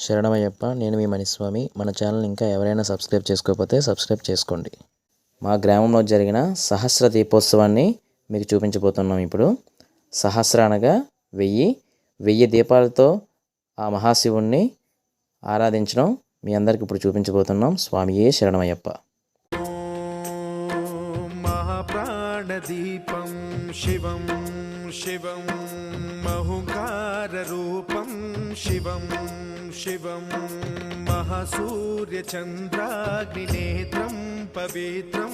శరణమయ్యప్ప. నేను మీ మణిస్వామి. మన ఛానల్ ఇంకా ఎవరైనా సబ్స్క్రైబ్ చేసుకోకపోతే సబ్స్క్రైబ్ చేసుకోండి. మా గ్రామంలో జరిగిన సహస్ర దీపోత్సవాన్ని మీకు చూపించబోతున్నాం. ఇప్పుడు సహస్ర అనగా 1000 దీపాలతో ఆ మహాశివుణ్ణి ఆరాధించడం మీ అందరికి ఇప్పుడు చూపించబోతున్నాం. స్వామియే శరణమయ్యప్ప. మహాప్రాణదీపం శివం శివం మహుంకార రూపం శివం శివం మహాసూర్యచంద్రాగ్నినేత్రం పవిత్రం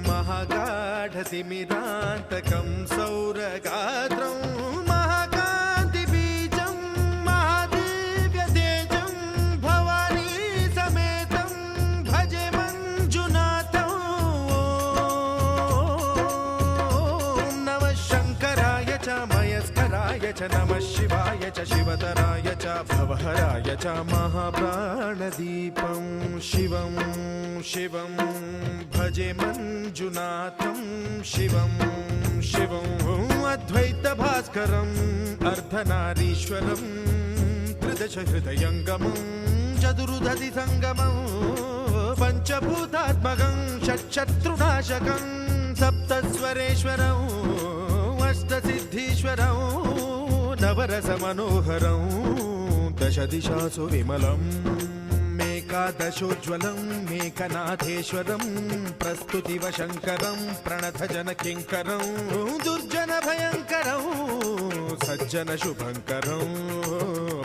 మహాగాఢతిమిరాంతకం సౌరగాత్రం మహాకాంతిబీజం మహాదివ్యతేజం భవానీ సమేతం భజే మంజునాథం. ఓం నమః శంకరాయ చ మయస్కరాయ చ నమః శివాయ చ శివతరాయ చ భవహరాయ చ మహాప్రాణదీపం శివం శివం భజే మంజునాథం శివం శివం అద్వైత భాస్కరం అర్ధనారీశ్వరం త్రిదశ హృదయంగమం చతురుదధి సంగమం పంచభూతాత్మకం షట్శత్రునాశకం సప్తస్వరేశ్వరం అష్టసిద్ధీశ్వరం నవరస మనోహరం దశ దిశాసు విమలం మేకాదశోజ్వలం మేకనాథేశ్వరం ప్రస్తుతివ శంకరం ప్రణత జన కింకరం దుర్జన భయంకరం సజ్జన శుభంకరం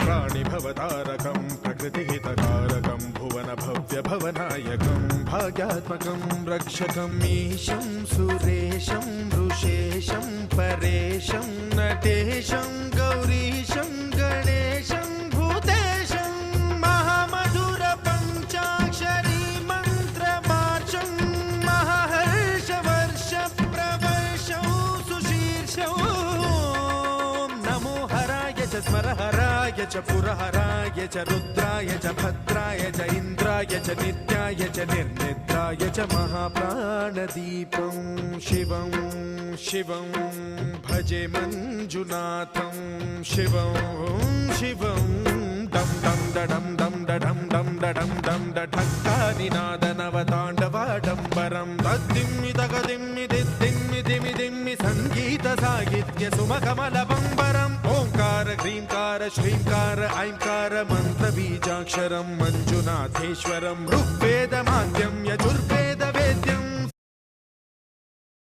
ప్రాణిభవతారకం ప్రకృతి హితకారకం భువన భవ్య భవనాయకం భాగ్యాత్మకం రక్షకం ఈశం సురేశం ఋషేశం పరేశం నటేశం గౌరీశం గణేశం భూతేశం మహామధుర పంచాక్షరీ మంత్రమార్షం మహర్ష వర్ష ప్రవర్షం సుశీర్షం నమో హరాయ చ స్మరహరాయ చ పురహరాయ చ రుద్రాయ చ భద్రాయ చ ఇంద్రాయ చ నిత్యాయ చ నిర్నిద్రాయ చ మహాప్రాణదీపం శివం శివం భజే మంజునాథం శివం శివం డం డం డడం డం డడం డం డడం డం డఠక్కానినాద నవతాండవాడంబరం తద్దిమ్మి తగదిమ్మి దిద్దిమ్మి దిమి దిమ్మి సంగీత సాహిత్య సుమకమల బంబరం ఓంకార హ్రీంకార శ్రీంకార ఐంకార మంత్ర బీజాక్షరం మంజునాథేశ్వరం ఋగ్వేద మాధ్యం యజుర్వేద వేద్యం